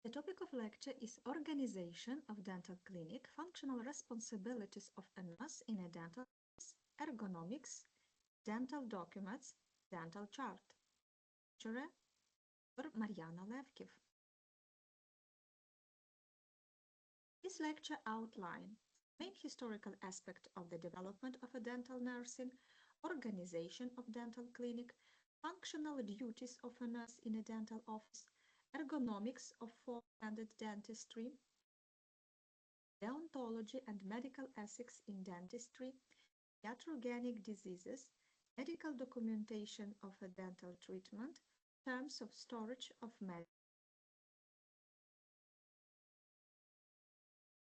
The topic of lecture is Organization of Dental Clinic, Functional Responsibilities of a Nurse in a Dental Office, Ergonomics, Dental Documents, Dental Chart. Lecturer Mariana Levkiv. This lecture outlines the main historical aspect of the development of a dental nursing, organization of dental clinic, functional duties of a nurse in a dental office, ergonomics of four-handed dentistry, deontology and medical ethics in dentistry, iatrogenic diseases, medical documentation of a dental treatment, terms of storage of medicine.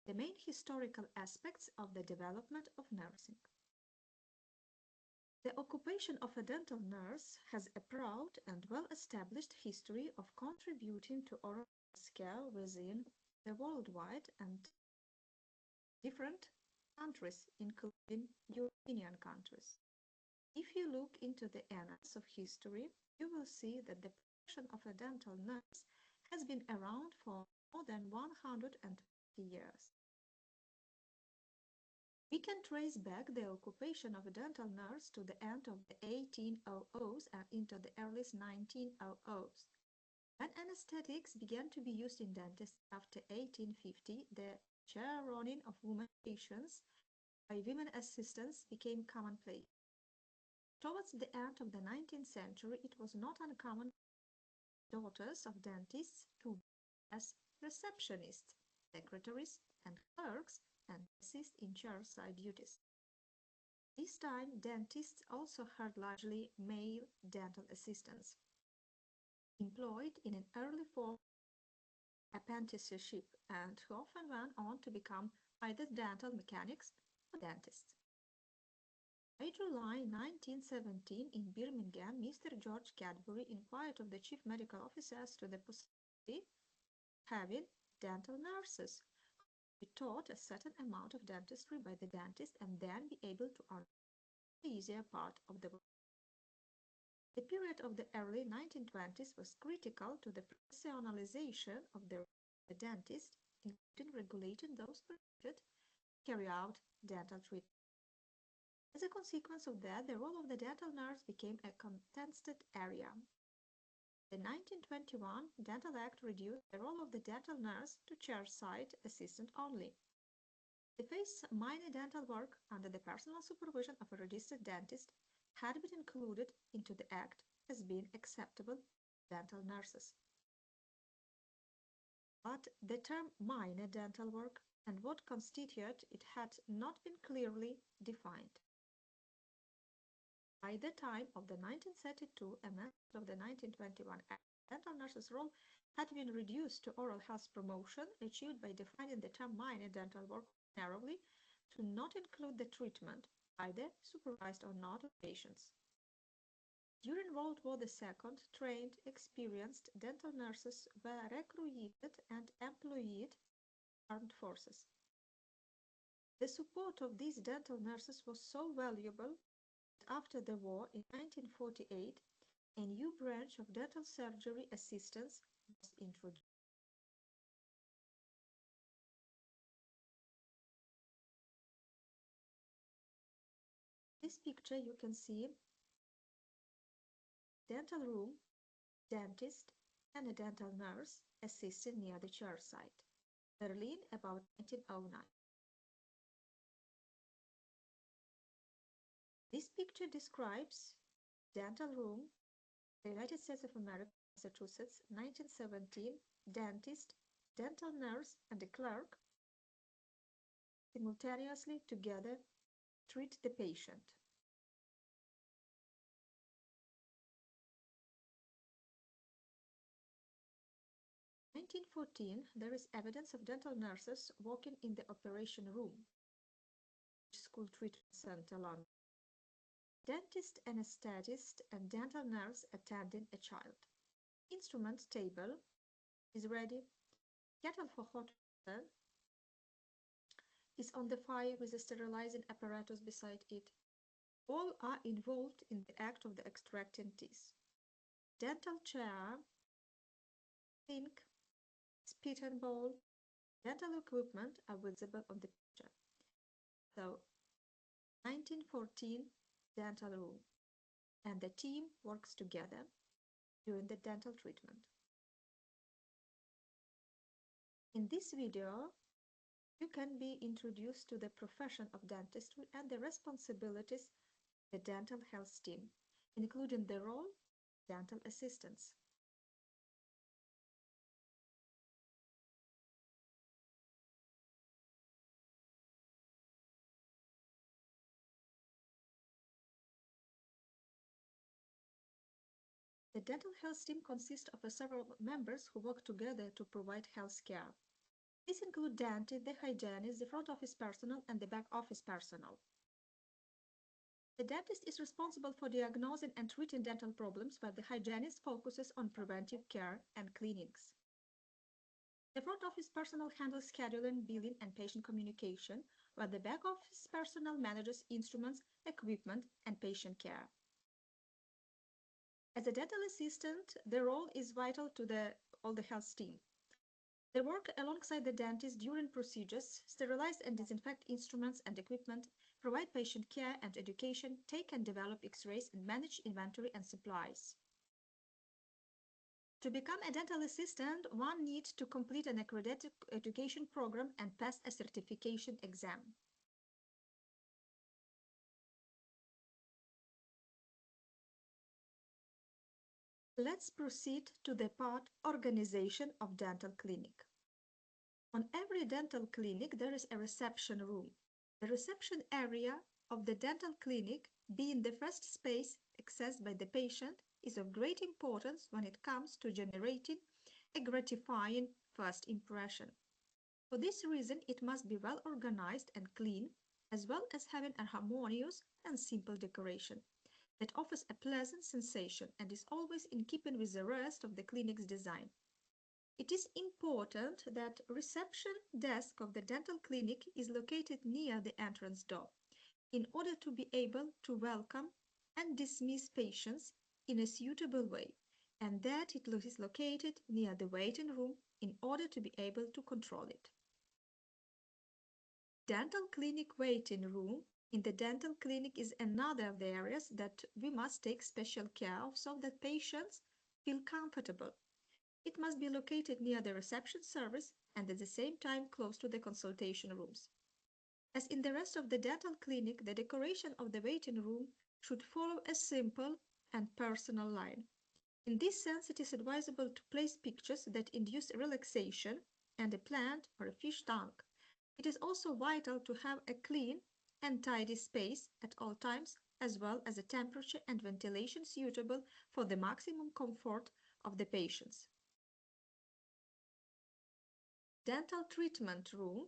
The main historical aspects of the development of nursing. The occupation of a dental nurse has a proud and well-established history of contributing to oral care within the worldwide and different countries, including European countries. If you look into the annals of history, you will see that the profession of a dental nurse has been around for more than 150 years. We can trace back the occupation of a dental nurse to the end of the 1800s and into the early 1900s. When anesthetics began to be used in dentistry after 1850, the chair running of women patients by women assistants became commonplace. Towards the end of the 19th century, it was not uncommon for daughters of dentists to work as receptionists, secretaries, and clerks and assist in chairside duties. This time, dentists also had largely male dental assistants, employed in an early form of apprenticeship and who often went on to become either dental mechanics or dentists. By July 1917, in Birmingham, Mr. George Cadbury inquired of the chief medical officer as to the possibility of having dental nurses be taught a certain amount of dentistry by the dentist and then be able to earn the easier part of the work. The period of the early 1920s was critical to the professionalization of the dentist, including regulating those permitted to carry out dental treatment. As a consequence of that, the role of the dental nurse became a contested area. The 1921 Dental Act reduced the role of the dental nurse to chairside assistant only. The phase minor dental work under the personal supervision of a registered dentist had been included into the Act as being acceptable to dental nurses. But the term minor dental work and what constituted it had not been clearly defined. By the time of the 1932 amendment of the 1921 Act, dental nurses' role had been reduced to oral health promotion, achieved by defining the term minor dental work narrowly to not include the treatment, either supervised or not, of patients. During World War II, trained, experienced dental nurses were recruited and employed in armed forces. The support of these dental nurses was so valuable that after the war in 1948, a new branch of dental surgery assistance was introduced. In this picture you can see dental room, dentist, and a dental nurse assisting near the chair side. Berlin, about 1909. This picture describes dental room, the United States of America, Massachusetts, 1917, dentist, dental nurse, and a clerk simultaneously together treat the patient. In 1914, there is evidence of dental nurses working in the operation room, School Treatment Center, London. Dentist, anesthetist, and dental nurse attending a child. Instrument table is ready. Kettle for hot water is on the fire with a sterilizing apparatus beside it. All are involved in the act of the extracting teeth. Dental chair, sink, spit and bowl, dental equipment are visible on the picture. So, 1914 dental room, and the team works together during the dental treatment. In this video, you can be introduced to the profession of dentistry and the responsibilities of the dental health team, including the role of dental assistants. The dental health team consists of several members who work together to provide health care. These include dentists, the hygienists, the front office personnel, and the back office personnel. The dentist is responsible for diagnosing and treating dental problems, while the hygienist focuses on preventive care and cleanings. The front office personnel handles scheduling, billing, and patient communication, while the back office personnel manages instruments, equipment, and patient care. As a dental assistant, their role is vital to all the health team. They work alongside the dentist during procedures, sterilize and disinfect instruments and equipment, provide patient care and education, take and develop X-rays, and manage inventory and supplies. To become a dental assistant, one needs to complete an accredited education program and pass a certification exam. Let's proceed to the part organization of dental clinic. On every dental clinic, there is a reception room. The reception area of the dental clinic, being the first space accessed by the patient, is of great importance when it comes to generating a gratifying first impression. For this reason, it must be well organized and clean, as well as having a harmonious and simple decoration that offers a pleasant sensation and is always in keeping with the rest of the clinic's design. It is important that reception desk of the dental clinic is located near the entrance door in order to be able to welcome and dismiss patients in a suitable way, and that it is located near the waiting room in order to be able to control it. Dental clinic waiting room in the dental clinic is another of the areas that we must take special care of so that patients feel comfortable. It must be located near the reception service and at the same time close to the consultation rooms. As in the rest of the dental clinic, the decoration of the waiting room should follow a simple and personal line. In this sense, it is advisable to place pictures that induce relaxation and a plant or a fish tank. It is also vital to have a clean and tidy space at all times, as well as a temperature and ventilation suitable for the maximum comfort of the patients. Dental treatment room.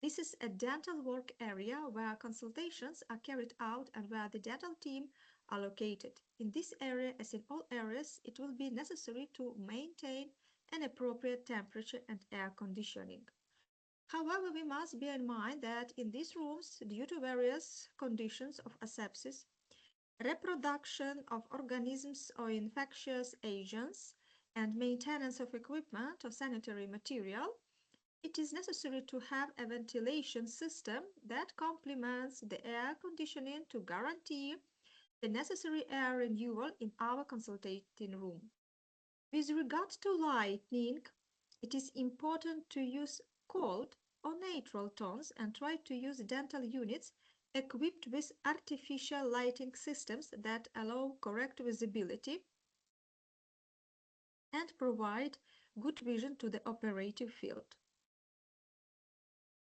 This is a dental work area where consultations are carried out and where the dental team are located. In this area, as in all areas, it will be necessary to maintain an appropriate temperature and air conditioning. However, we must bear in mind that in these rooms, due to various conditions of asepsis, reproduction of organisms or infectious agents, and maintenance of equipment or sanitary material, it is necessary to have a ventilation system that complements the air conditioning to guarantee the necessary air renewal in our consulting room. With regard to lighting, it is important to use cold or neutral tones and try to use dental units equipped with artificial lighting systems that allow correct visibility and provide good vision to the operative field.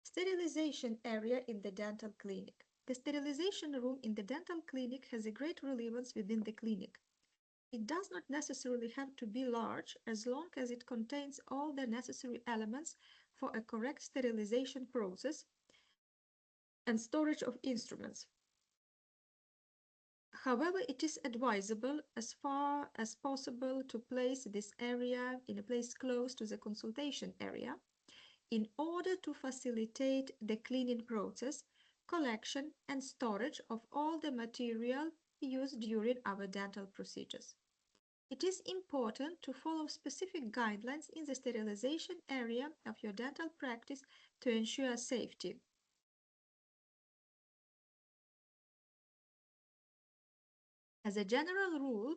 Sterilization area in the dental clinic. The sterilization room in the dental clinic has a great relevance within the clinic. It does not necessarily have to be large as long as it contains all the necessary elements for a correct sterilization process and storage of instruments. However, it is advisable as far as possible to place this area in a place close to the consultation area in order to facilitate the cleaning process, collection, and storage of all the material used during our dental procedures. It is important to follow specific guidelines in the sterilization area of your dental practice to ensure safety. As a general rule,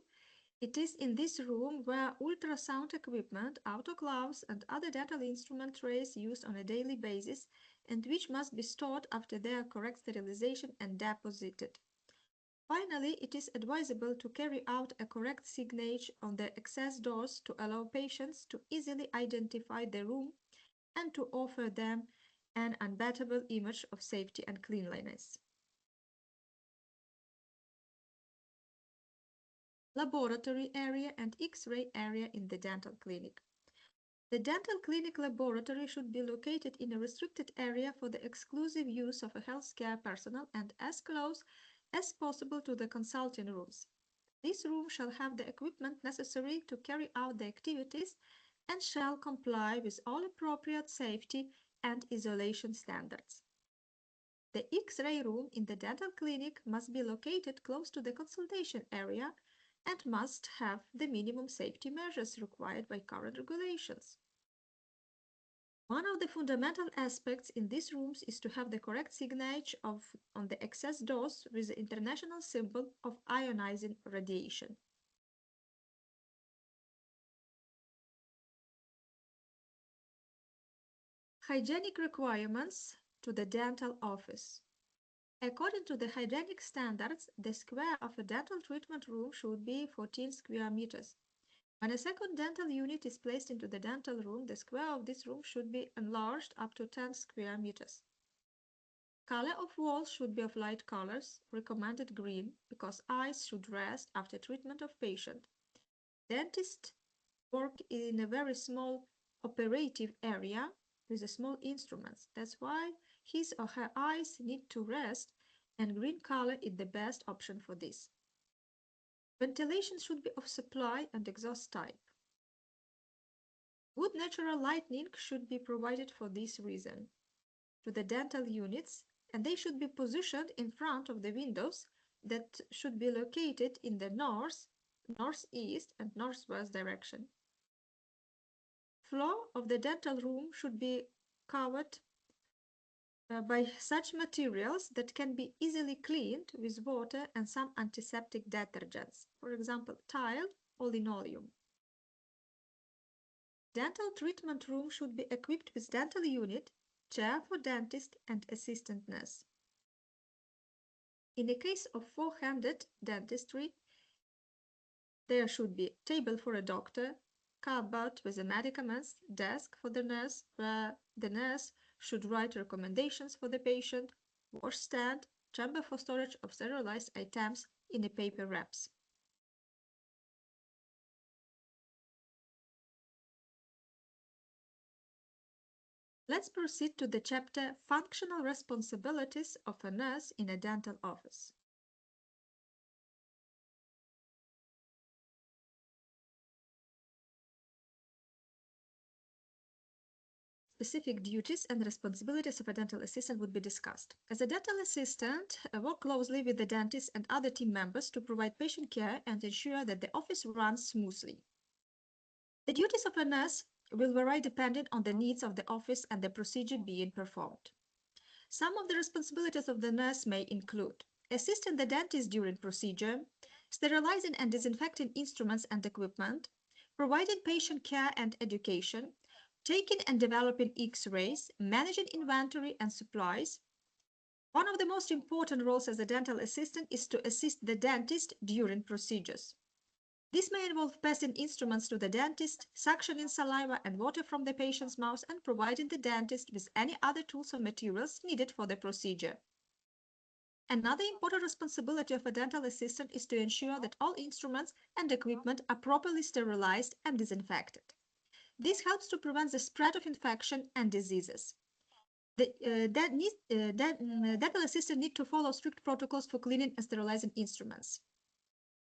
it is in this room where ultrasound equipment, autoclaves, and other dental instrument trays used on a daily basis and which must be stored after their correct sterilization and deposited. Finally, it is advisable to carry out a correct signage on the access doors to allow patients to easily identify the room and to offer them an unbeatable image of safety and cleanliness. Laboratory area and X-ray area in the dental clinic. The dental clinic laboratory should be located in a restricted area for the exclusive use of a healthcare personnel and as close as possible to the consulting rooms. This room shall have the equipment necessary to carry out the activities and shall comply with all appropriate safety and isolation standards. The X-ray room in the dental clinic must be located close to the consultation area and must have the minimum safety measures required by current regulations. One of the fundamental aspects in these rooms is to have the correct signage on the access doors with the international symbol of ionizing radiation. Hygienic requirements to the dental office. According to the hygienic standards, the square of a dental treatment room should be 14 square meters. When a second dental unit is placed into the dental room, the square of this room should be enlarged up to 10 square meters. Color of walls should be of light colors, recommended green, because eyes should rest after treatment of patient. Dentists work in a very small operative area with small instruments. That's why his or her eyes need to rest, and green color is the best option for this. Ventilation should be of supply and exhaust type. Good natural lighting should be provided for this reason to the dental units, and they should be positioned in front of the windows that should be located in the north, northeast, and northwest direction. Floor of the dental room should be covered by such materials that can be easily cleaned with water and some antiseptic detergents, for example, tile or linoleum. Dental treatment room should be equipped with dental unit, chair for dentist and assistant nurse. In the case of four-handed dentistry, there should be table for a doctor, cupboard with the medicaments, desk for the nurse, where the nurse should write recommendations for the patient, washstand, chamber for storage of sterilized items in the paper wraps. Let's proceed to the chapter Functional Responsibilities of a Nurse in a Dental Office. Specific duties and responsibilities of a dental assistant would be discussed. As a dental assistant, work closely with the dentist and other team members to provide patient care and ensure that the office runs smoothly. The duties of a nurse will vary depending on the needs of the office and the procedure being performed. Some of the responsibilities of the nurse may include assisting the dentist during procedure, sterilizing and disinfecting instruments and equipment, providing patient care and education, taking and developing X-rays, managing inventory and supplies. One of the most important roles as a dental assistant is to assist the dentist during procedures. This may involve passing instruments to the dentist, suctioning saliva and water from the patient's mouth, and providing the dentist with any other tools or materials needed for the procedure. Another important responsibility of a dental assistant is to ensure that all instruments and equipment are properly sterilized and disinfected. This helps to prevent the spread of infection and diseases. Dental assistants need to follow strict protocols for cleaning and sterilizing instruments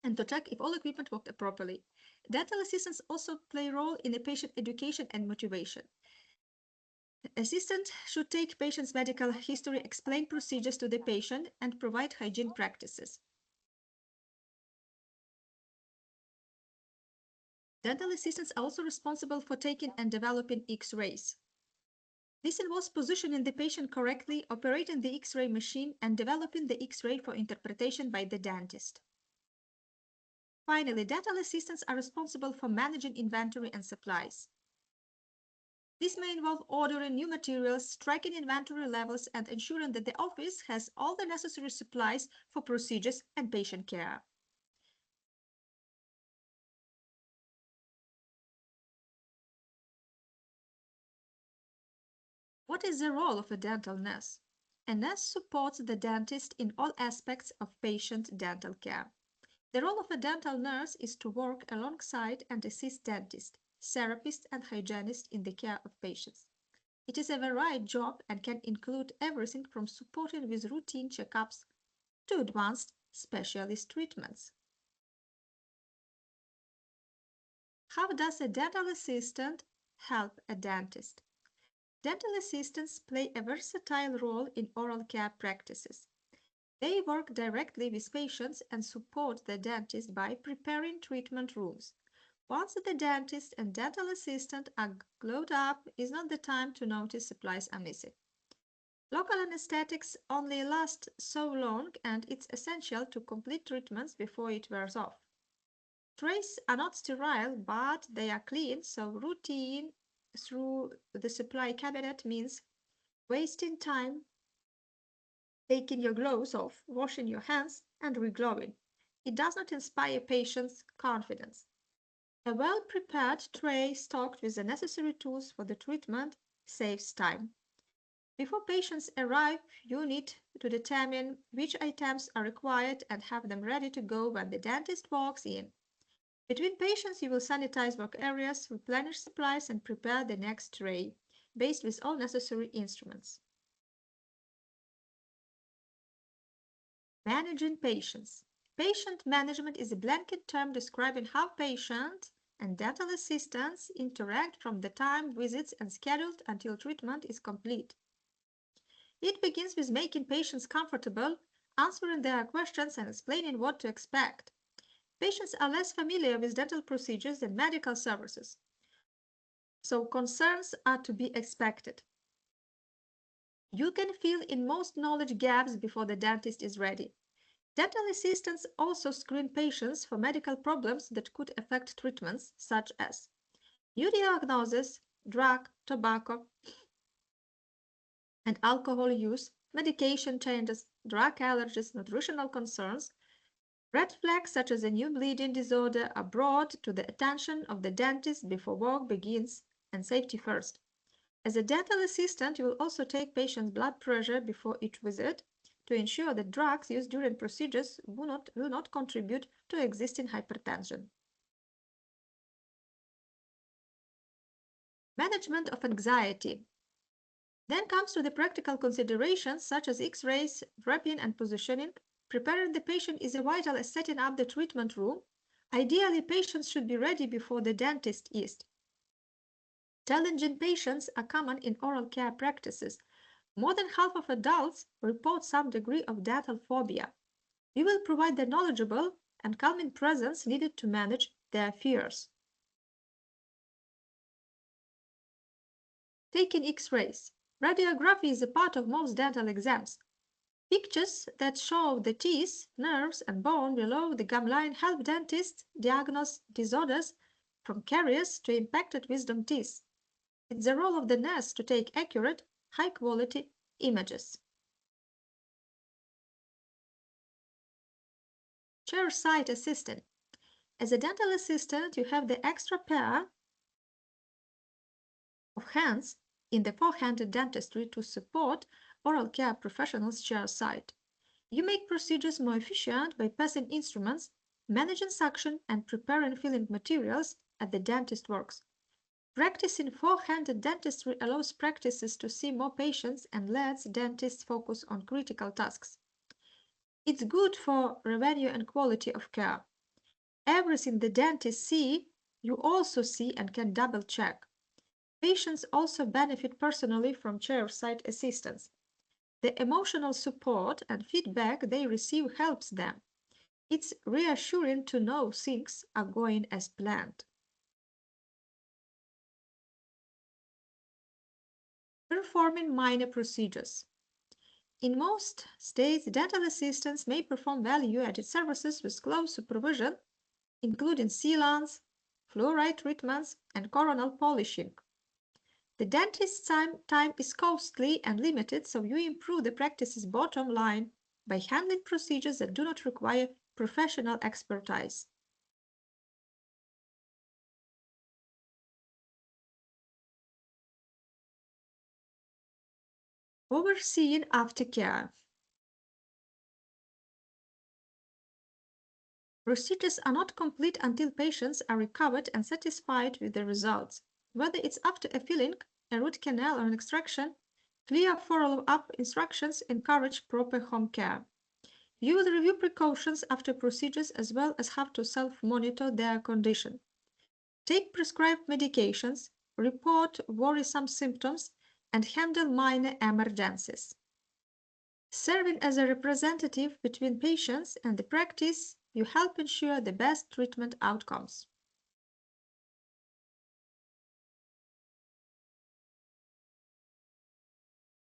and to check if all equipment worked properly. Dental assistants also play a role in the patient education and motivation. Assistant should take patient's medical history, explain procedures to the patient, and provide hygiene practices. Dental assistants are also responsible for taking and developing X-rays. This involves positioning the patient correctly, operating the X-ray machine, and developing the X-ray for interpretation by the dentist. Finally, dental assistants are responsible for managing inventory and supplies. This may involve ordering new materials, tracking inventory levels, and ensuring that the office has all the necessary supplies for procedures and patient care. What is the role of a dental nurse? A nurse supports the dentist in all aspects of patient dental care. The role of a dental nurse is to work alongside and assist dentists, therapists, and hygienists in the care of patients. It is a varied job and can include everything from supporting with routine checkups to advanced specialist treatments. How does a dental assistant help a dentist? Dental assistants play a versatile role in oral care practices. They work directly with patients and support the dentist by preparing treatment rooms. Once the dentist and dental assistant are glued up, is not the time to notice supplies are missing. Local anesthetics only last so long, and it's essential to complete treatments before it wears off. Trays are not sterile, but they are clean, so routine through the supply cabinet means wasting time taking your gloves off, washing your hands, and regloving. It does not inspire patients' confidence. A well-prepared tray stocked with the necessary tools for the treatment saves time. Before patients arrive, you need to determine which items are required and have them ready to go when the dentist walks in. Between patients, you will sanitize work areas, replenish supplies, and prepare the next tray, based with all necessary instruments. Managing patients. Patient management is a blanket term describing how patients and dental assistants interact from the time visits are scheduled until treatment is complete. It begins with making patients comfortable, answering their questions, and explaining what to expect. Patients are less familiar with dental procedures than medical services, so concerns are to be expected. You can fill in most knowledge gaps before the dentist is ready. Dental assistants also screen patients for medical problems that could affect treatments, such as new diagnosis, drug, tobacco, and alcohol use, medication changes, drug allergies, nutritional concerns. Red flags such as a new bleeding disorder are brought to the attention of the dentist before work begins, and safety first. As a dental assistant, you will also take patients' blood pressure before each visit to ensure that drugs used during procedures will not contribute to existing hypertension. Management of anxiety. Then comes to the practical considerations such as X-rays, wrapping, and positioning. Preparing the patient is as vital as setting up the treatment room. Ideally, patients should be ready before the dentist is. Challenging patients are common in oral care practices. More than half of adults report some degree of dental phobia. We will provide the knowledgeable and calming presence needed to manage their fears. Taking X-rays. Radiography is a part of most dental exams. Pictures that show the teeth, nerves, and bone below the gum line help dentists diagnose disorders from caries to impacted wisdom teeth. It's the role of the nurse to take accurate, high-quality images. Chairside assistant. As a dental assistant, you have the extra pair of hands in the four-handed dentistry to support oral care professionals chairside. You make procedures more efficient by passing instruments, managing suction, and preparing filling materials at the dentist works. Practicing four-handed dentistry allows practices to see more patients and lets dentists focus on critical tasks. It's good for revenue and quality of care. Everything the dentists see, you also see and can double-check. Patients also benefit personally from chairside assistance. The emotional support and feedback they receive helps them. It's reassuring to know things are going as planned. Performing minor procedures. In most states, dental assistants may perform value-added services with close supervision, including sealants, fluoride treatments, and coronal polishing. The dentist's time is costly and limited, so you improve the practice's bottom line by handling procedures that do not require professional expertise. Overseeing aftercare. Procedures are not complete until patients are recovered and satisfied with the results. Whether it's after a filling, a root canal, or an extraction, clear follow-up instructions encourage proper home care. You will review precautions after procedures as well as have to self-monitor their condition. Take prescribed medications, report worrisome symptoms, and handle minor emergencies. Serving as a representative between patients and the practice, you help ensure the best treatment outcomes.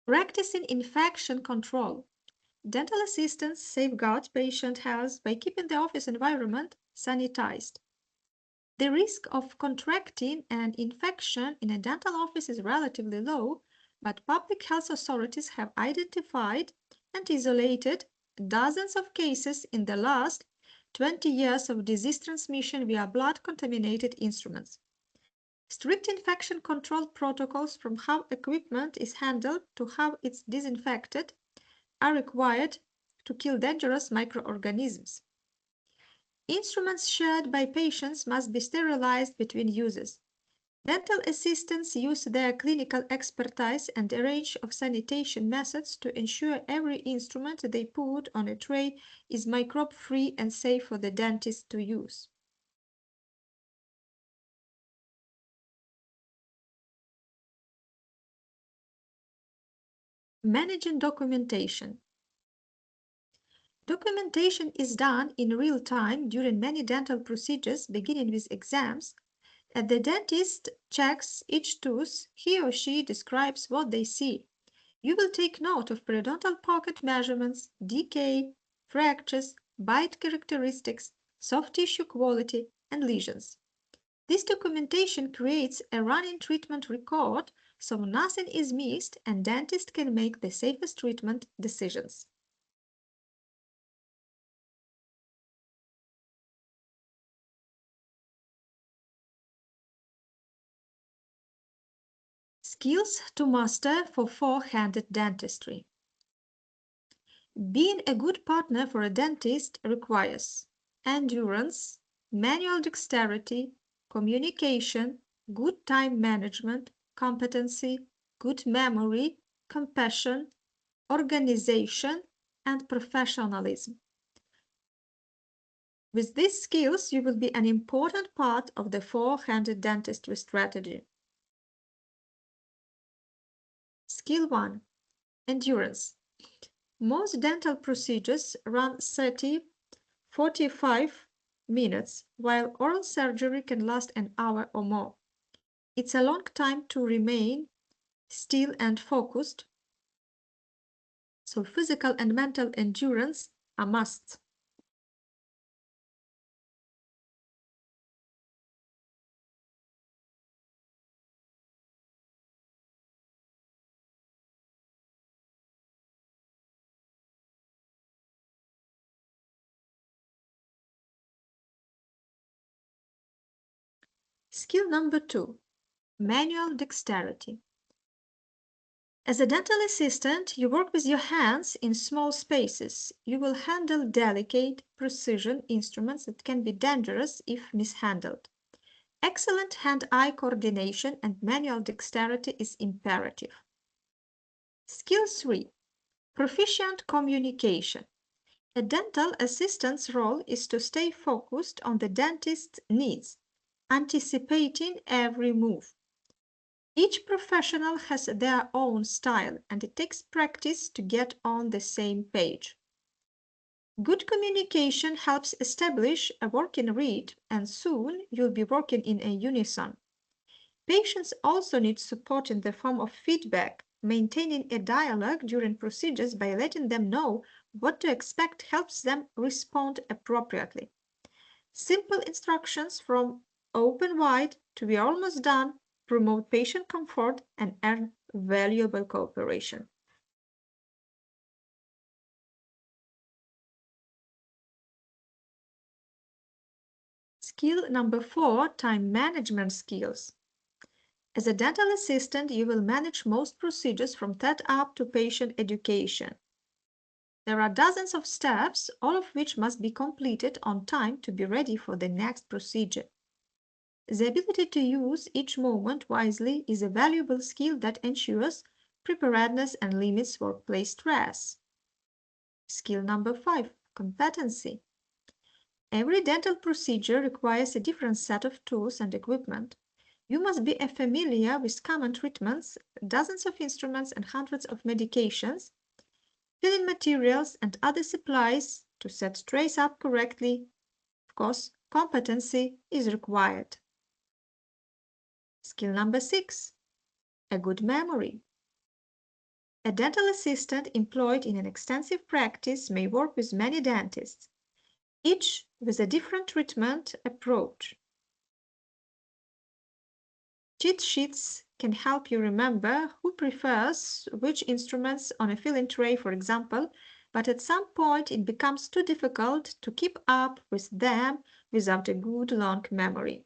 Practicing infection control. Dental assistants safeguard patient health by keeping the office environment sanitized. The risk of contracting an infection in a dental office is relatively low, but public health authorities have identified and isolated dozens of cases in the last 20 years of disease transmission via blood-contaminated instruments. Strict infection control protocols, from how equipment is handled to how it's disinfected, are required to kill dangerous microorganisms. Instruments shared by patients must be sterilized between uses. Dental assistants use their clinical expertise and a range of sanitation methods to ensure every instrument they put on a tray is microbe-free and safe for the dentist to use. Managing documentation. Documentation is done in real time during many dental procedures, beginning with exams. As the dentist checks each tooth, he or she describes what they see. You will take note of periodontal pocket measurements, decay, fractures, bite characteristics, soft tissue quality, and lesions. This documentation creates a running treatment record so nothing is missed and dentists can make the safest treatment decisions. Skills to master for four-handed dentistry. Being a good partner for a dentist requires endurance, manual dexterity, communication, good time management, competency, good memory, compassion, organization, and professionalism. With these skills, you will be an important part of the four-handed dentistry strategy. Skill 1. Endurance. Most dental procedures run 30-45 minutes, while oral surgery can last an hour or more. It's a long time to remain still and focused, so physical and mental endurance are musts. Skill number 2. Manual dexterity. As a dental assistant, you work with your hands in small spaces. You will handle delicate, precision instruments that can be dangerous if mishandled. Excellent hand-eye coordination and manual dexterity is imperative. Skill 3. Proficient communication. A dental assistant's role is to stay focused on the dentist's needs, anticipating every move. Each professional has their own style, and it takes practice to get on the same page. Good communication helps establish a working read, and soon you'll be working in a unison. Patients also need support in the form of feedback. Maintaining a dialogue during procedures by letting them know what to expect helps them respond appropriately. Simple instructions from "open wide" to "we're almost done" promote patient comfort and earn valuable cooperation. Skill number 4, time management skills. As a dental assistant, you will manage most procedures from setup to patient education. There are dozens of steps, all of which must be completed on time to be ready for the next procedure. The ability to use each moment wisely is a valuable skill that ensures preparedness and limits workplace stress. Skill number 5, competency. Every dental procedure requires a different set of tools and equipment. You must be familiar with common treatments, dozens of instruments and hundreds of medications, filling materials and other supplies to set trays up correctly. Of course, competency is required. Skill number 6, a good memory. A dental assistant employed in an extensive practice may work with many dentists, each with a different treatment approach. Cheat sheets can help you remember who prefers which instruments on a filling tray, for example, but at some point it becomes too difficult to keep up with them without a good long memory.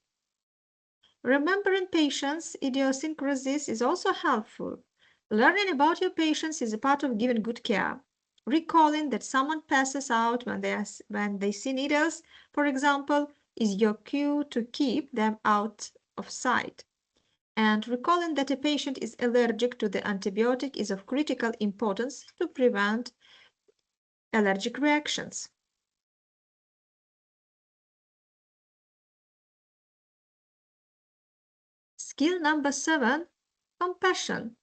Remembering patients' idiosyncrasies is also helpful. Learning about your patients is a part of giving good care. Recalling that someone passes out when they see needles, for example, is your cue to keep them out of sight. And recalling that a patient is allergic to the antibiotic is of critical importance to prevent allergic reactions. Skill number 7, compassion.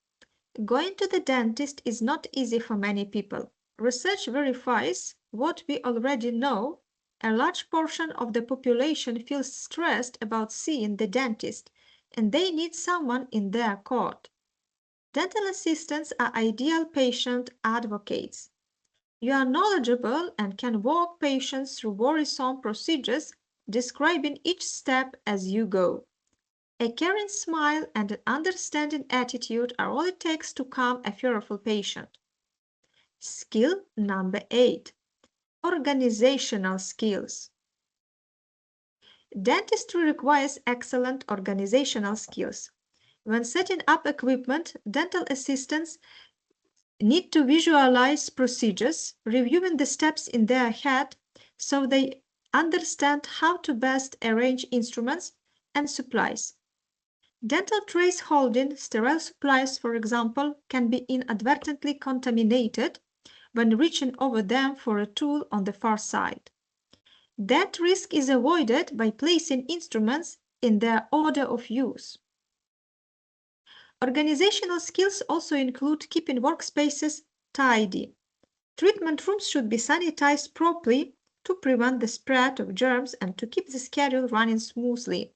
Going to the dentist is not easy for many people. Research verifies what we already know. A large portion of the population feels stressed about seeing the dentist, and they need someone in their court. Dental assistants are ideal patient advocates. You are knowledgeable and can walk patients through worrisome procedures, describing each step as you go. A caring smile and an understanding attitude are all it takes to calm a fearful patient. Skill number 8, organizational skills. Dentistry requires excellent organizational skills. When setting up equipment, dental assistants need to visualize procedures, reviewing the steps in their head so they understand how to best arrange instruments and supplies. Dental trays holding sterile supplies, for example, can be inadvertently contaminated when reaching over them for a tool on the far side. That risk is avoided by placing instruments in their order of use. Organizational skills also include keeping workspaces tidy. Treatment rooms should be sanitized properly to prevent the spread of germs and to keep the schedule running smoothly.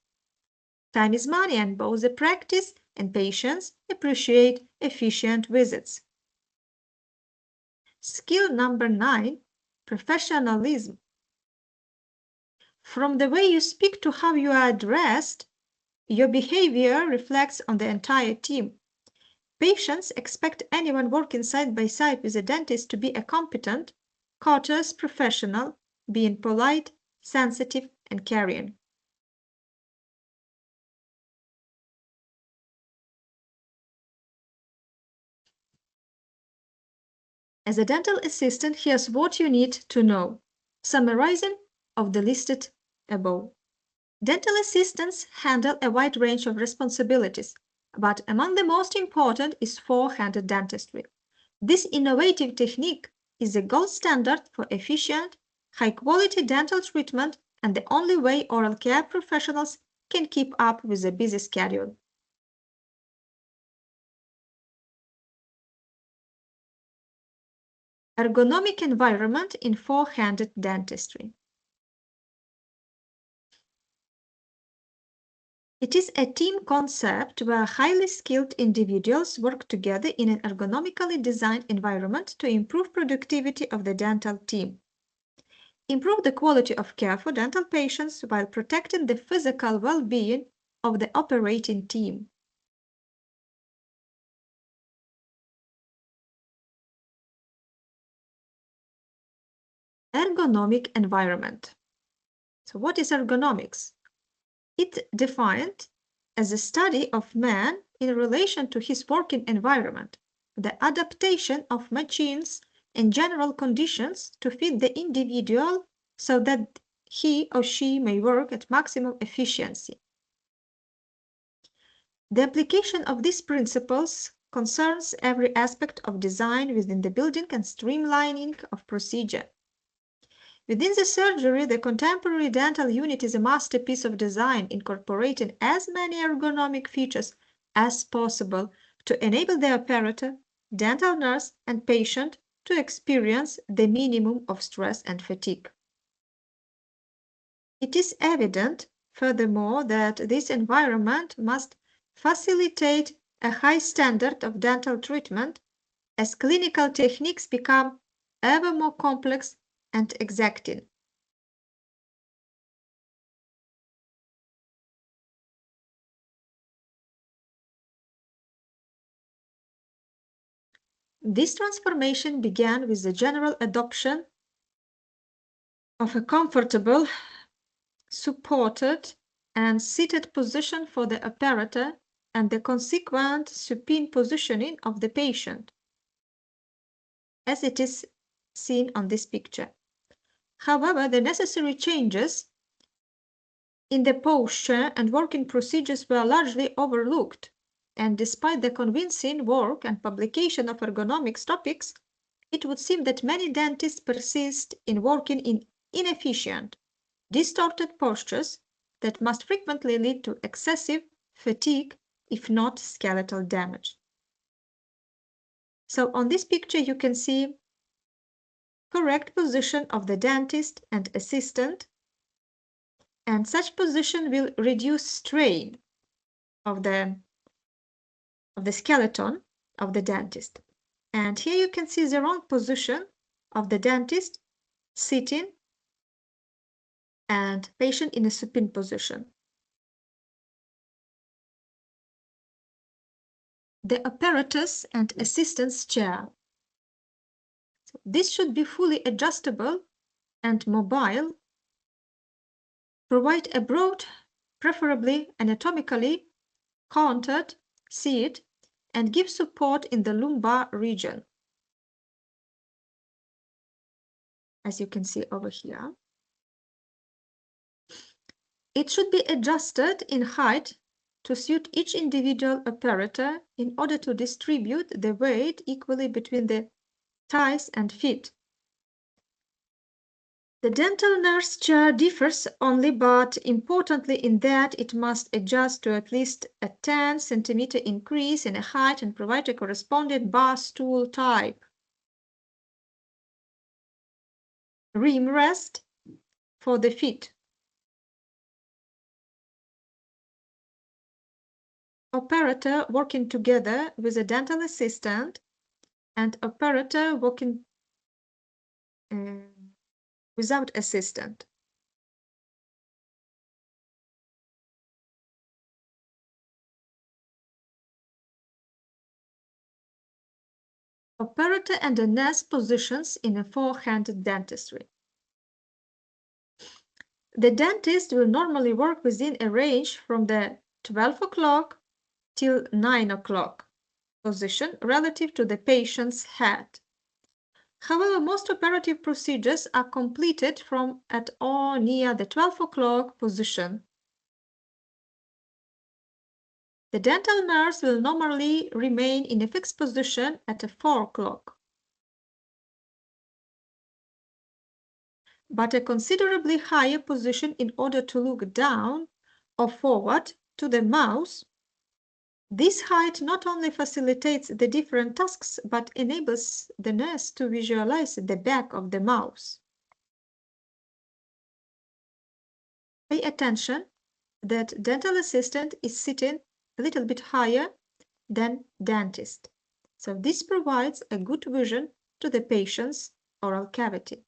Time is money, and both the practice and patients appreciate efficient visits. Skill number 9, professionalism. From the way you speak to how you are addressed, your behavior reflects on the entire team. Patients expect anyone working side by side with a dentist to be a competent, courteous professional, being polite, sensitive, and caring. As a dental assistant, here's what you need to know. Summarizing of the listed above. Dental assistants handle a wide range of responsibilities, but among the most important is four-handed dentistry. This innovative technique is the gold standard for efficient, high-quality dental treatment and the only way oral care professionals can keep up with a busy schedule. Ergonomic environment in four-handed dentistry. It is a team concept where highly skilled individuals work together in an ergonomically designed environment to improve productivity of the dental team, improve the quality of care for dental patients while protecting the physical well-being of the operating team. Ergonomic environment. So what is ergonomics? It's defined as a study of man in relation to his working environment, the adaptation of machines and general conditions to fit the individual so that he or she may work at maximum efficiency. The application of these principles concerns every aspect of design within the building and streamlining of procedure. Within the surgery, the contemporary dental unit is a masterpiece of design, incorporating as many ergonomic features as possible to enable the operator, dental nurse, and patient to experience the minimum of stress and fatigue. It is evident, furthermore, that this environment must facilitate a high standard of dental treatment as clinical techniques become ever more complex and exacting. This transformation began with the general adoption of a comfortable, supported, and seated position for the operator and the consequent supine positioning of the patient, as it is seen on this picture. However, the necessary changes in the posture and working procedures were largely overlooked, and despite the convincing work and publication of ergonomics topics, it would seem that many dentists persist in working in inefficient, distorted postures that must frequently lead to excessive fatigue, if not skeletal damage. So on this picture you can see correct position of the dentist and assistant, and such position will reduce strain of the skeleton of the dentist. And here you can see the wrong position of the dentist sitting and patient in a supine position. The apparatus and assistance chair. So this should be fully adjustable and mobile, provide a broad, preferably anatomically contoured seat, and give support in the lumbar region, as you can see over here. It should be adjusted in height to suit each individual apparatus in order to distribute the weight equally between the thighs and feet. The dental nurse chair differs only but importantly in that it must adjust to at least a 10 centimeter increase in height and provide a corresponding bar stool type. Rim rest for the feet. Operator working together with a dental assistant and operator working without assistant. Operator and a nurse positions in a four-handed dentistry. The dentist will normally work within a range from the 12 o'clock till 9 o'clock position relative to the patient's head. However, most operative procedures are completed from at or near the 12 o'clock position. The dental nurse will normally remain in a fixed position at a 4 o'clock. But a considerably higher position in order to look down or forward to the mouth. This height not only facilitates the different tasks but enables the nurse to visualize the back of the mouth. Pay attention that dental assistant is sitting a little bit higher than dentist. So this provides a good vision to the patient's oral cavity.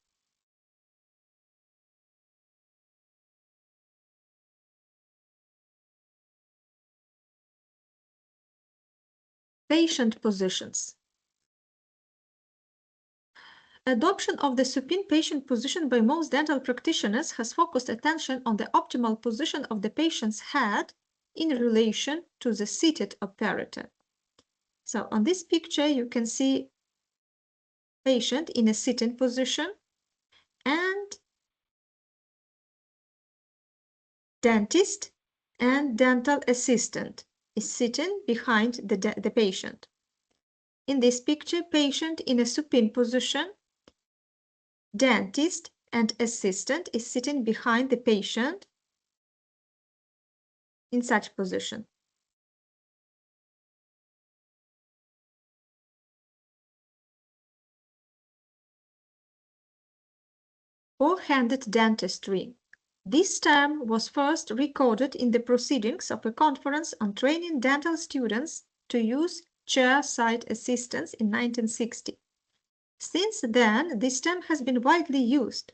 Patient positions. Adoption of the supine patient position by most dental practitioners has focused attention on the optimal position of the patient's head in relation to the seated operator. So on this picture, you can see patient in a sitting position and dentist and dental assistant is sitting behind the patient. In this picture, patient in a supine position, dentist and assistant is sitting behind the patient in such position. Four-handed dentistry. This term was first recorded in the proceedings of a conference on training dental students to use chair-side assistants in 1960. Since then, this term has been widely used.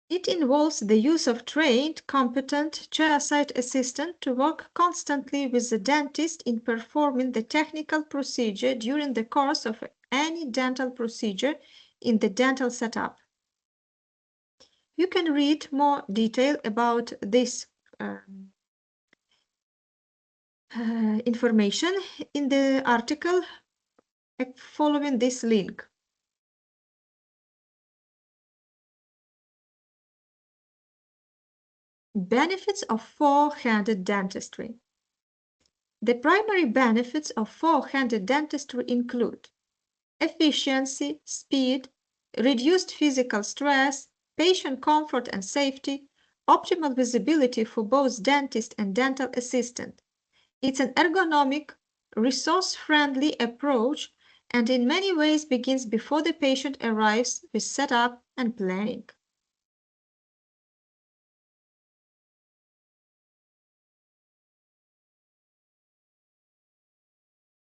It involves the use of trained, competent chair-side assistant to work constantly with the dentist in performing the technical procedure during the course of any dental procedure in the dental setup. You can read more detail about this information in the article following this link. Benefits of four-handed dentistry. The primary benefits of four-handed dentistry include efficiency, speed, reduced physical stress, patient comfort and safety, optimal visibility for both dentist and dental assistant. It's an ergonomic, resource-friendly approach and in many ways begins before the patient arrives with setup and planning.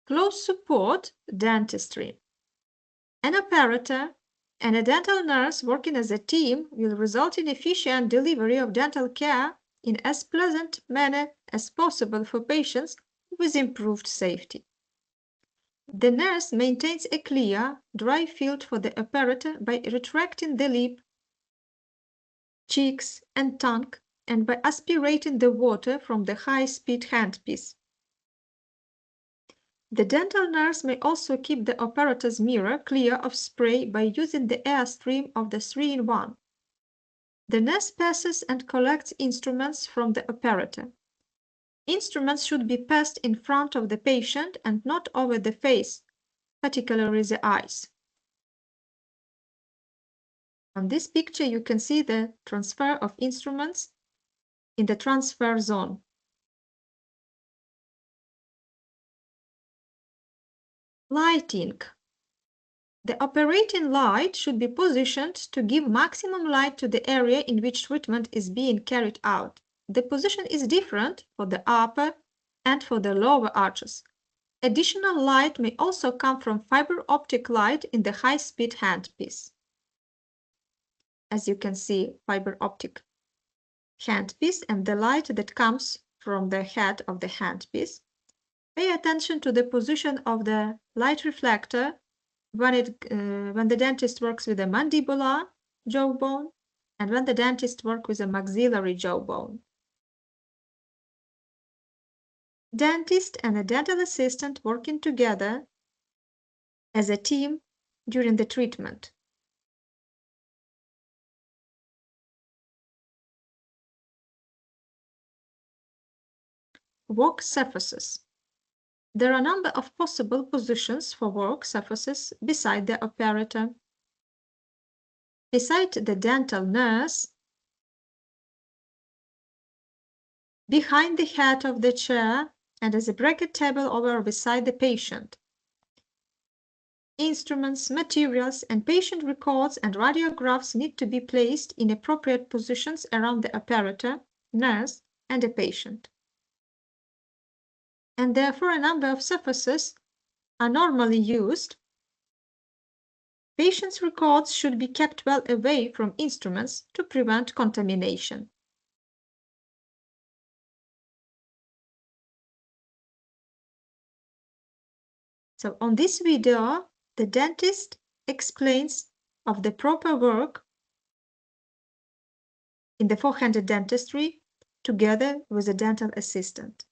Close support dentistry. An operator and a dental nurse working as a team will result in efficient delivery of dental care in as pleasant manner as possible for patients with improved safety. The nurse maintains a clear, dry field for the operator by retracting the lip, cheeks, and tongue, and by aspirating the water from the high-speed handpiece. The dental nurse may also keep the operator's mirror clear of spray by using the airstream of the 3-in-1. The nurse passes and collects instruments from the operator. Instruments should be passed in front of the patient and not over the face, particularly the eyes. On this picture, you can see the transfer of instruments in the transfer zone. Lighting. The operating light should be positioned to give maximum light to the area in which treatment is being carried out. The position is different for the upper and for the lower arches. Additional light may also come from fiber optic light in the high-speed handpiece. As you can see, fiber optic handpiece and the light that comes from the head of the handpiece. Pay attention to the position of the light reflector when the dentist works with a mandibular jawbone and when the dentist works with a maxillary jawbone. Dentist and a dental assistant working together as a team during the treatment. Work surfaces. There are a number of possible positions for work surfaces beside the operator. Beside the dental nurse, behind the head of the chair, and as a bracket table over beside the patient. instruments, materials, and patient records and radiographs need to be placed in appropriate positions around the operator, nurse, and the patient. And therefore, a number of surfaces are normally used. Patients' records should be kept well away from instruments to prevent contamination. So on this video, the dentist explains of the proper work in the four-handed dentistry together with a dental assistant.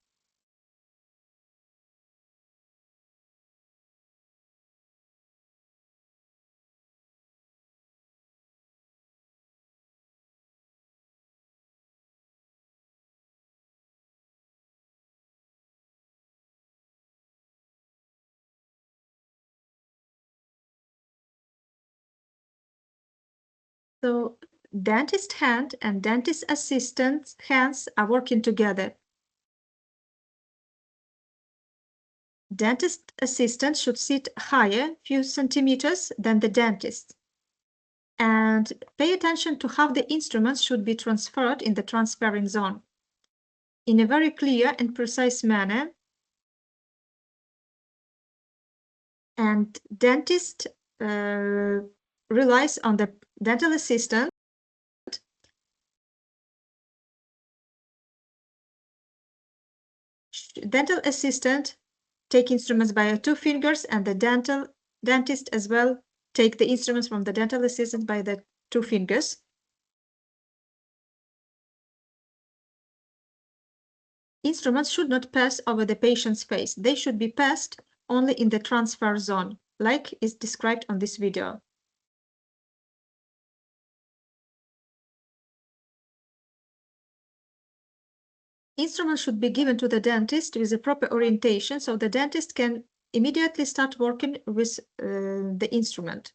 So dentist hand and dentist assistant's hands are working together. Dentist assistant should sit higher, few centimeters, than the dentist. And pay attention to how the instruments should be transferred in the transferring zone in a very clear and precise manner. And dentist relies on the dental assistant take instruments by 2 fingers, and the dentist as well take the instruments from the dental assistant by the 2 fingers. Instruments should not pass over the patient's face. They should be passed only in the transfer zone, like is described on this video. Instruments should be given to the dentist with a proper orientation so the dentist can immediately start working with the instrument.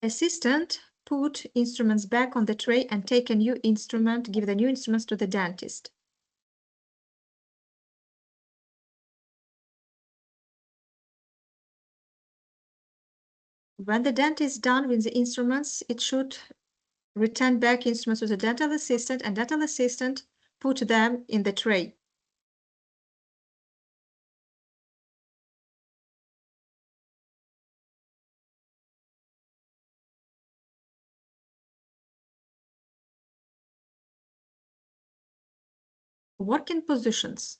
Assistant put instruments back on the tray and take a new instrument, give the new instruments to the dentist. When the dentist is done with the instruments, it should return back instruments to the dental assistant, and dental assistant put them in the tray. Working positions.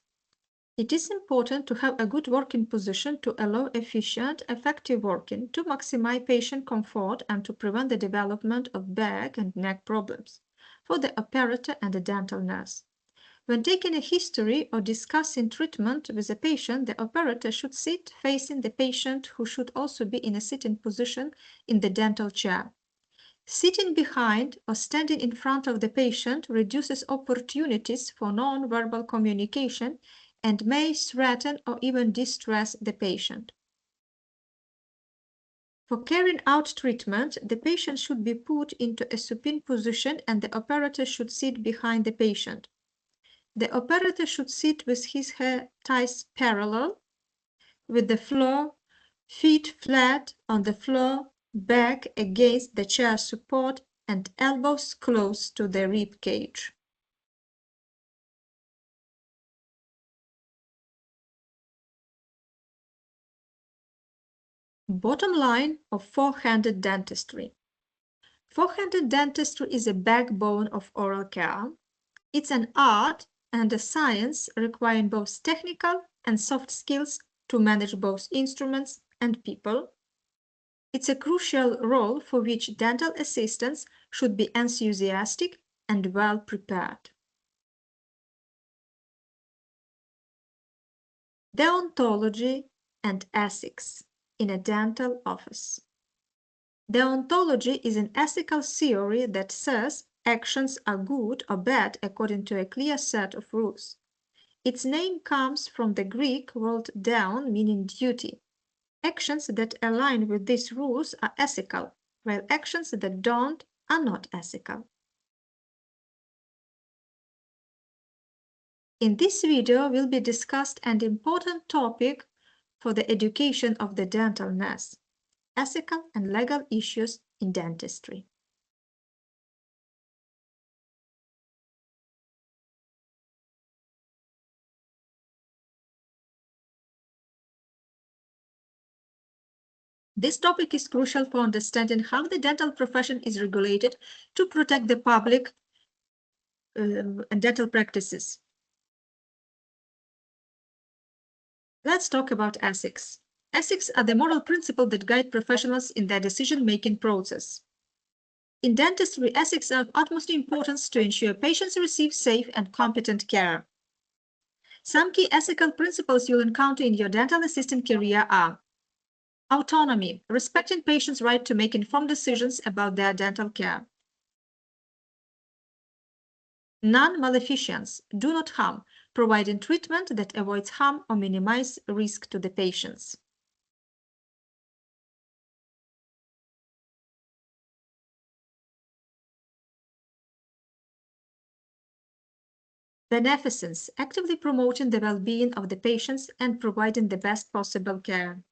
It is important to have a good working position to allow efficient, effective working, to maximize patient comfort and to prevent the development of back and neck problems for the operator and the dental nurse. When taking a history or discussing treatment with a patient, the operator should sit facing the patient, who should also be in a sitting position in the dental chair. Sitting behind or standing in front of the patient reduces opportunities for non-verbal communication and may threaten or even distress the patient. For carrying out treatment, the patient should be put into a supine position and the operator should sit behind the patient. The operator should sit with his hair ties parallel with the floor, feet flat on the floor, back against the chair support, and elbows close to the rib cage. Bottom line of four-handed dentistry. Four-handed dentistry is a backbone of oral care. It's an art and a science requiring both technical and soft skills to manage both instruments and people. It's a crucial role for which dental assistants should be enthusiastic and well prepared. Deontology and ethics in a dental office. Deontology is an ethical theory that says actions are good or bad according to a clear set of rules. Its name comes from the Greek word deon, meaning duty. Actions that align with these rules are ethical, while actions that don't are not ethical. In this video will be discussed an important topic for the education of the dental nurse: ethical and legal issues in dentistry. This topic is crucial for understanding how the dental profession is regulated to protect the public and dental practices. Let's talk about ethics. Ethics are the moral principles that guide professionals in their decision-making process. In dentistry, ethics are of utmost importance to ensure patients receive safe and competent care. Some key ethical principles you'll encounter in your dental assistant career are: autonomy, respecting patients' right to make informed decisions about their dental care. Non-maleficence, do not harm, providing treatment that avoids harm or minimizes risk to the patients. Beneficence, actively promoting the well-being of the patients and providing the best possible care.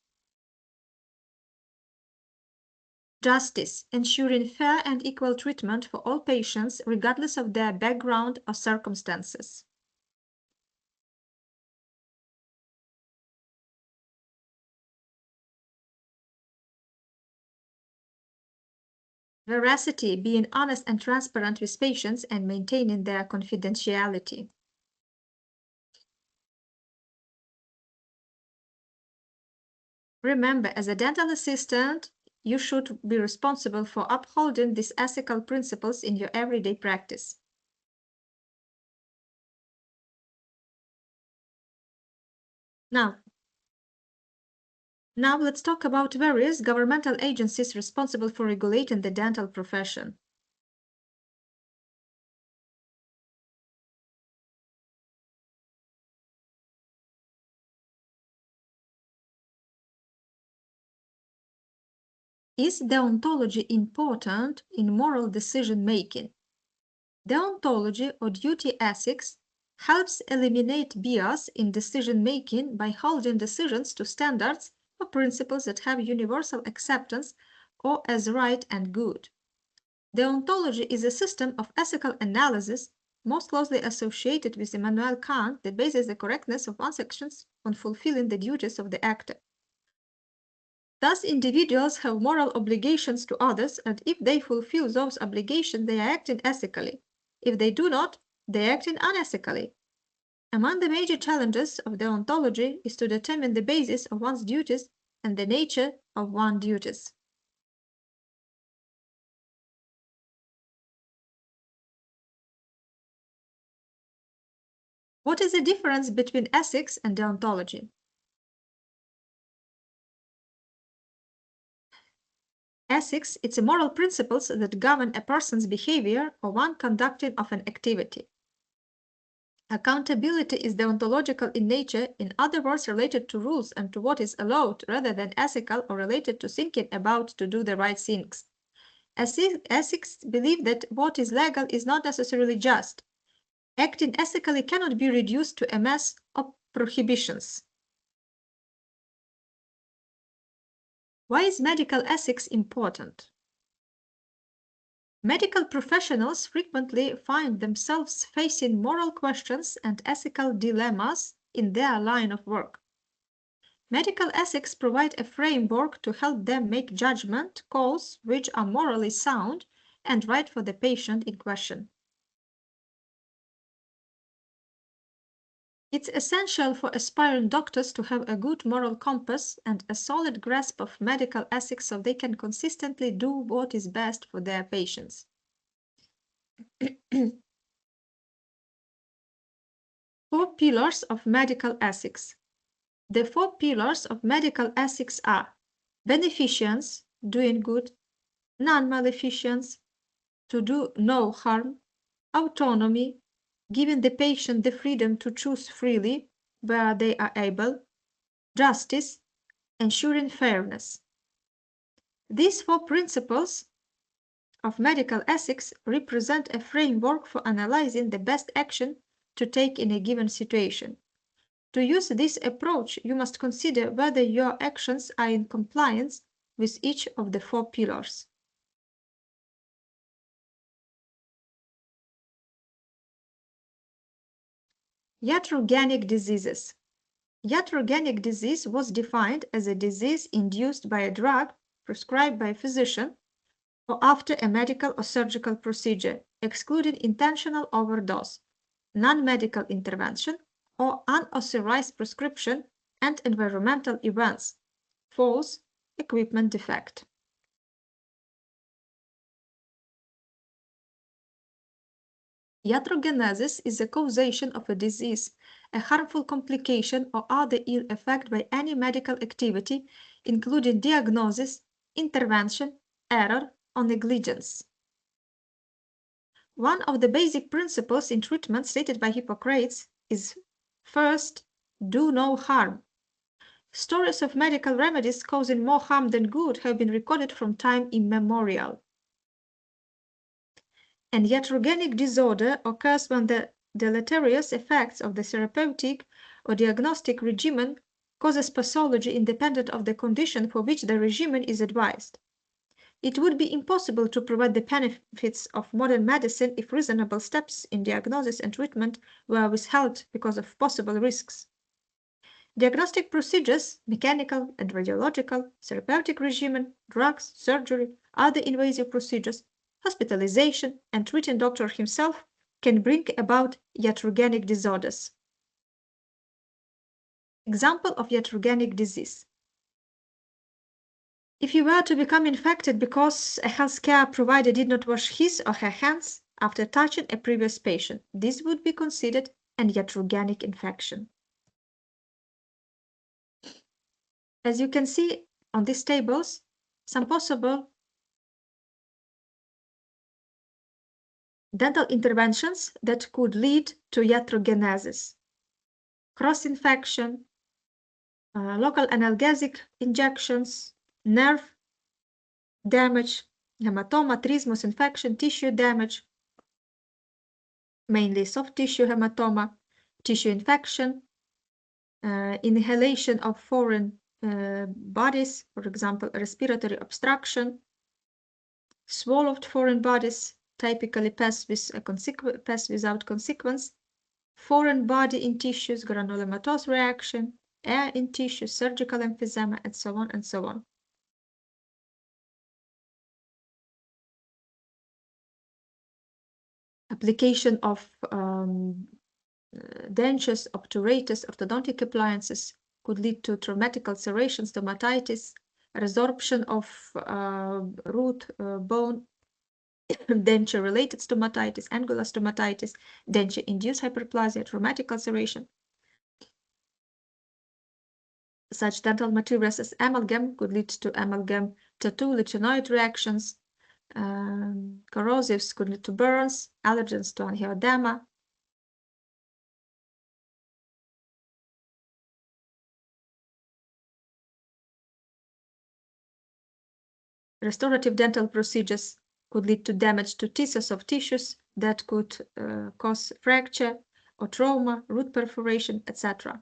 Justice, ensuring fair and equal treatment for all patients regardless of their background or circumstances. Veracity, being honest and transparent with patients and maintaining their confidentiality. Remember, as a dental assistant, you should be responsible for upholding these ethical principles in your everyday practice. Now let's talk about various governmental agencies responsible for regulating the dental profession. Is deontology important in moral decision-making? Deontology or duty ethics helps eliminate bias in decision-making by holding decisions to standards or principles that have universal acceptance or as right and good. Deontology is a system of ethical analysis most closely associated with Immanuel Kant that bases the correctness of one's actions on fulfilling the duties of the actor. Thus, individuals have moral obligations to others, and if they fulfill those obligations, they are acting ethically. If they do not, they are acting unethically. Among the major challenges of deontology is to determine the basis of one's duties and the nature of one's duties. What is the difference between ethics and deontology? Ethics, it's moral principles that govern a person's behavior or one conducting of an activity. Accountability is deontological in nature, in other words, related to rules and to what is allowed, rather than ethical or related to thinking about to do the right things. Ethics believe that what is legal is not necessarily just. Acting ethically cannot be reduced to a mass of prohibitions. Why is medical ethics important? Medical professionals frequently find themselves facing moral questions and ethical dilemmas in their line of work. Medical ethics provide a framework to help them make judgment calls which are morally sound and right for the patient in question. It's essential for aspiring doctors to have a good moral compass and a solid grasp of medical ethics so they can consistently do what is best for their patients. 4 pillars of medical ethics. The 4 pillars of medical ethics are beneficence, doing good; non-maleficence, to do no harm; autonomy, giving the patient the freedom to choose freely where they are able; justice, ensuring fairness. These 4 principles of medical ethics represent a framework for analyzing the best action to take in a given situation. To use this approach, you must consider whether your actions are in compliance with each of the 4 pillars. Iatrogenic diseases. Iatrogenic disease was defined as a disease induced by a drug prescribed by a physician or after a medical or surgical procedure, excluding intentional overdose, non-medical intervention, or unauthorized prescription and environmental events, false equipment defect. Iatrogenesis is the causation of a disease, a harmful complication or other ill effect by any medical activity, including diagnosis, intervention, error, or negligence. One of the basic principles in treatment stated by Hippocrates is, first, do no harm. Stories of medical remedies causing more harm than good have been recorded from time immemorial. An iatrogenic disorder occurs when the deleterious effects of the therapeutic or diagnostic regimen causes pathology independent of the condition for which the regimen is advised. It would be impossible to provide the benefits of modern medicine if reasonable steps in diagnosis and treatment were withheld because of possible risks. Diagnostic procedures, mechanical and radiological, therapeutic regimen, drugs, surgery, other invasive procedures, hospitalization, and treating doctor himself can bring about iatrogenic disorders. Example of iatrogenic disease. If you were to become infected because a healthcare provider did not wash his or her hands after touching a previous patient, this would be considered an iatrogenic infection. As you can see on these tables, some possible dental interventions that could lead to iatrogenesis: cross-infection, local analgesic injections, nerve damage, hematoma, trismus infection, tissue damage, mainly soft tissue hematoma, tissue infection, inhalation of foreign bodies, for example, respiratory obstruction, swallowed foreign bodies typically pass without consequence, foreign body in tissues, granulomatous reaction, air in tissue, surgical emphysema, and so on and so on. Application of dentures, obturators, orthodontic appliances could lead to traumatic ulceration, stomatitis, resorption of root bone, denture-related stomatitis, angular stomatitis, denture-induced hyperplasia, traumatic ulceration. Such dental materials as amalgam could lead to amalgam tattoo, lichenoid reactions. Corrosives could lead to burns, allergens to angioedema. Restorative dental procedures could lead to damage to tissues of tissues that could cause fracture or trauma, root perforation, etc.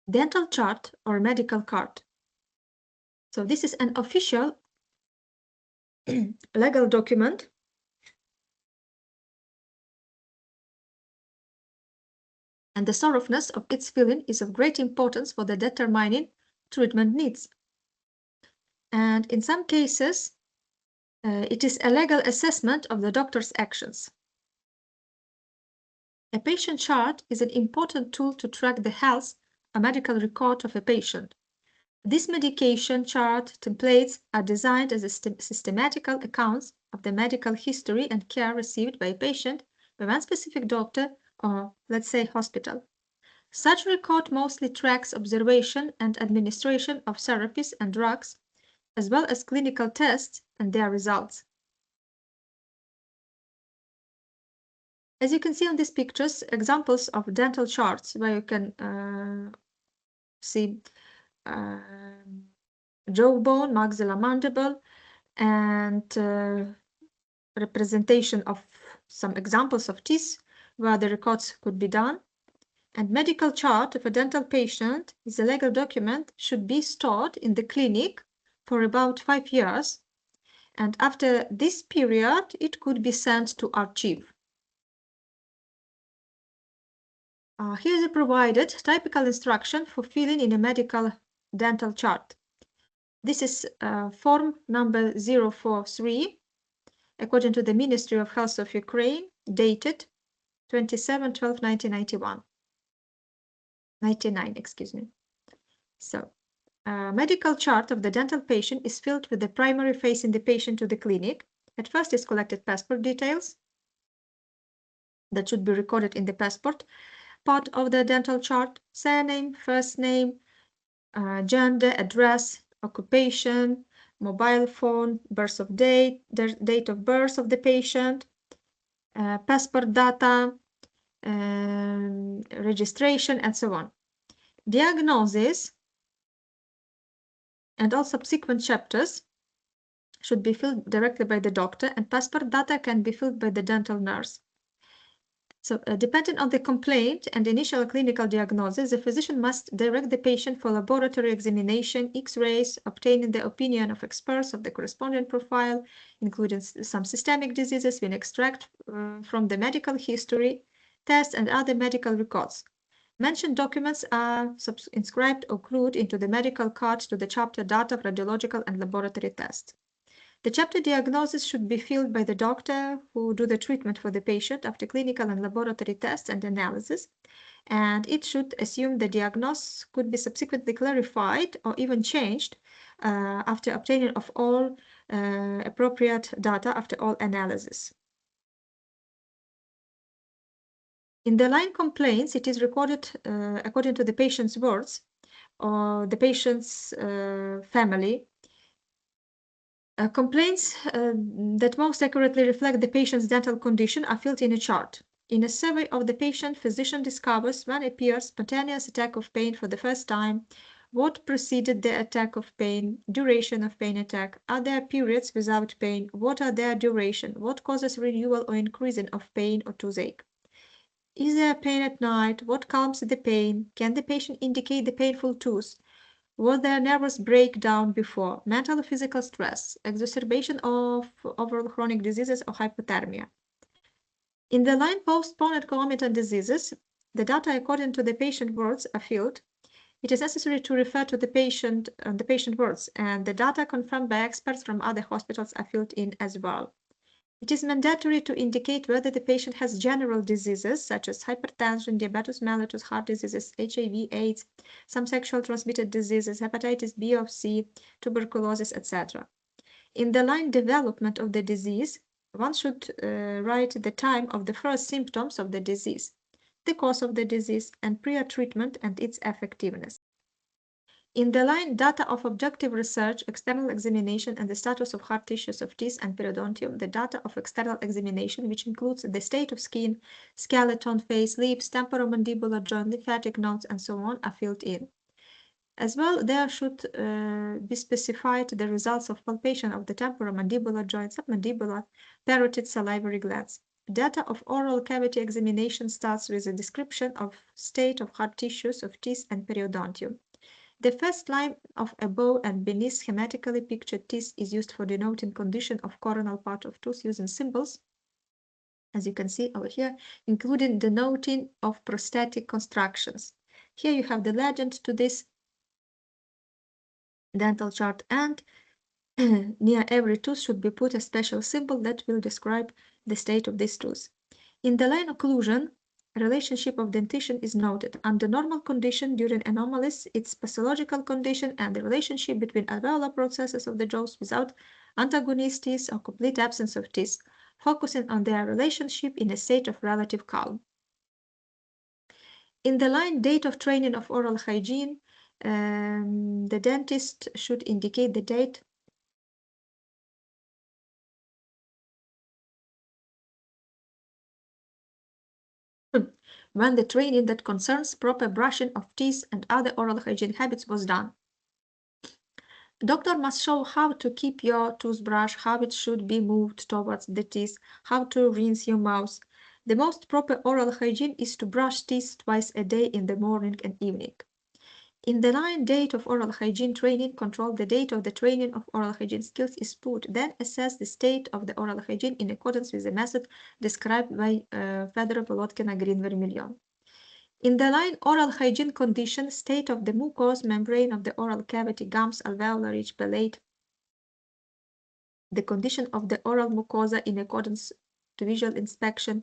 Dental chart or medical card. So this is an official legal document and the thoroughness of its filling is of great importance for the determining treatment needs. And in some cases, it is a legal assessment of the doctor's actions. A patient chart is an important tool to track the health or medical record of a patient. These medication chart templates are designed as systematical accounts of the medical history and care received by a patient by one specific doctor or, let's say, hospital. Such record mostly tracks observation and administration of therapies and drugs, as well as clinical tests and their results. As you can see on these pictures, examples of dental charts where you can see jawbone, maxilla-mandible, and representation of some examples of teeth where the records could be done. And medical chart of a dental patient is a legal document, should be stored in the clinic for about 5 years. And after this period, it could be sent to archive. Here is a provided typical instruction for filling in a medical dental chart. This is form number 043, according to the Ministry of Health of Ukraine, dated 27/12/1991. 99, excuse me. So, medical chart of the dental patient is filled with the primary facing the patient to the clinic. At first is collected passport details that should be recorded in the passport part of the dental chart: surname, first name, gender, address, occupation, mobile phone, birth of date, the date of birth of the patient, passport data, registration, and so on. Diagnosis and all subsequent chapters should be filled directly by the doctor, and passport data can be filled by the dental nurse. So, depending on the complaint and initial clinical diagnosis, the physician must direct the patient for laboratory examination, X-rays, obtaining the opinion of experts of the corresponding profile, including some systemic diseases, when extract from the medical history, tests, and other medical records. Mentioned documents are inscribed or glued into the medical card to the chapter data of radiological and laboratory tests. The chapter diagnosis should be filled by the doctor who do the treatment for the patient after clinical and laboratory tests and analysis, and it should assume the diagnosis could be subsequently clarified or even changed after obtaining of all appropriate data after all analysis. In the line complaints, it is recorded according to the patient's words or the patient's family. Complaints that most accurately reflect the patient's dental condition are filled in a chart. In a survey of the patient, physician discovers when appears spontaneous attack of pain for the first time, what preceded the attack of pain, duration of pain attack, are there periods without pain, what are their duration, what causes renewal or increasing of pain or toothache. Is there pain at night? What calms the pain? Can the patient indicate the painful tooth? Was there nervous breakdown before? Mental or physical stress? Exacerbation of overall chronic diseases or hypothermia? In the line postponed concomitant diseases, the data according to the patient words are filled. It is necessary to refer to the patient words, and the data confirmed by experts from other hospitals are filled in as well. It is mandatory to indicate whether the patient has general diseases such as hypertension, diabetes mellitus, heart diseases, HIV, AIDS, some sexual transmitted diseases, hepatitis B or C, tuberculosis, etc. In the line development of the disease, one should write the time of the first symptoms of the disease, the cause of the disease, and prior treatment and its effectiveness. In the line data of objective research, external examination, and the status of hard tissues of teeth and periodontium, the data of external examination, which includes the state of skin, skeleton, face, lips, temporomandibular joint, lymphatic nodes, and so on, are filled in. As well, there should be specified the results of palpation of the temporomandibular joint, submandibular, parotid, salivary glands. Data of oral cavity examination starts with a description of state of hard tissues of teeth and periodontium. The first line of above and beneath schematically pictured teeth is used for denoting condition of coronal part of tooth using symbols, as you can see over here, including denoting of prosthetic constructions. Here you have the legend to this dental chart, and near every tooth should be put a special symbol that will describe the state of this tooth. In the line occlusion, relationship of dentition is noted. Under normal condition, during anomalies, its pathological condition and the relationship between alveolar processes of the jaws without antagonist teeth or complete absence of teeth, focusing on their relationship in a state of relative calm. In the line date of training of oral hygiene, the dentist should indicate the date when the training that concerns proper brushing of teeth and other oral hygiene habits was done. Doctor must show how to keep your toothbrush, how it should be moved towards the teeth, how to rinse your mouth. The most proper oral hygiene is to brush teeth twice a day in the morning and evening. In the line date of oral hygiene training control, the date of the training of oral hygiene skills is put, then assess the state of the oral hygiene in accordance with the method described by Fedorov, Volotkina, Green, Vermillion. In the line oral hygiene condition, state of the mucous membrane of the oral cavity, gums, alveolar ridge, palate, the condition of the oral mucosa in accordance to visual inspection,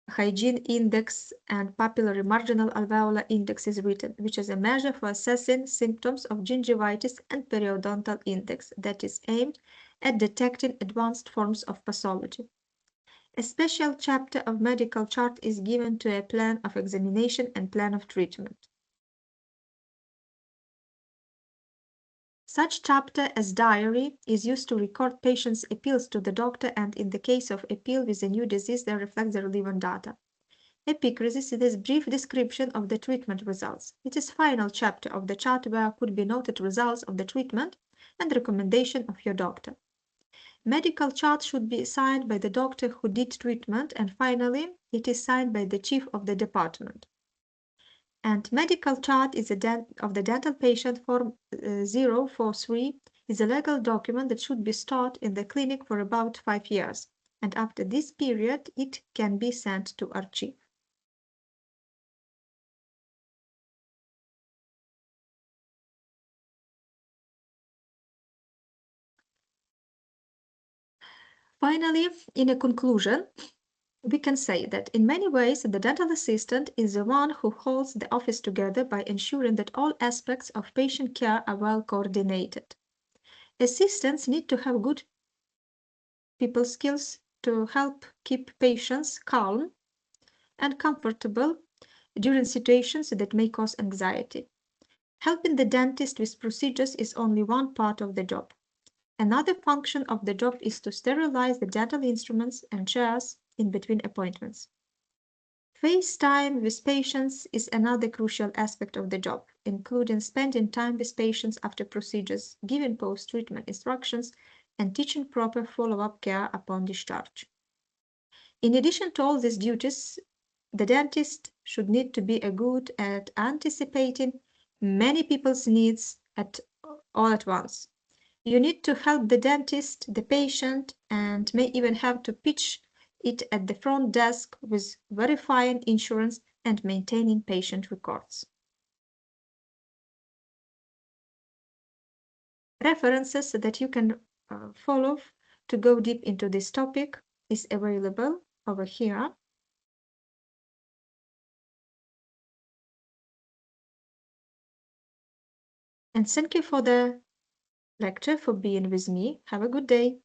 hygiene index and papillary marginal alveolar index is written, which is a measure for assessing symptoms of gingivitis, and periodontal index that is aimed at detecting advanced forms of pathology. A special chapter of medical chart is given to a plan of examination and plan of treatment. Such chapter as diary is used to record patients' appeals to the doctor, and in the case of appeal with a new disease, they reflect the relevant data. Epicrasis is a brief description of the treatment results. It is final chapter of the chart where could be noted results of the treatment and recommendation of your doctor. Medical chart should be signed by the doctor who did treatment, and finally, it is signed by the chief of the department. And medical chart is of the dental patient form 043 is a legal document that should be stored in the clinic for about 5 years, and after this period it can be sent to archive. Finally, in a conclusion, we can say that in many ways the dental assistant is the one who holds the office together by ensuring that all aspects of patient care are well coordinated. Assistants need to have good people skills to help keep patients calm and comfortable during situations that may cause anxiety. Helping the dentist with procedures is only one part of the job. Another function of the job is to sterilize the dental instruments and chairs in between appointments. Face time with patients is another crucial aspect of the job, including spending time with patients after procedures, giving post-treatment instructions, and teaching proper follow-up care upon discharge. In addition to all these duties, the dentist should need to be good at anticipating many people's needs all at once. You need to help the dentist, the patient, and may even have to pitch it at the front desk with verifying insurance and maintaining patient records. References that you can follow to go deep into this topic is available over here. And thank you for the lecture, for being with me. Have a good day.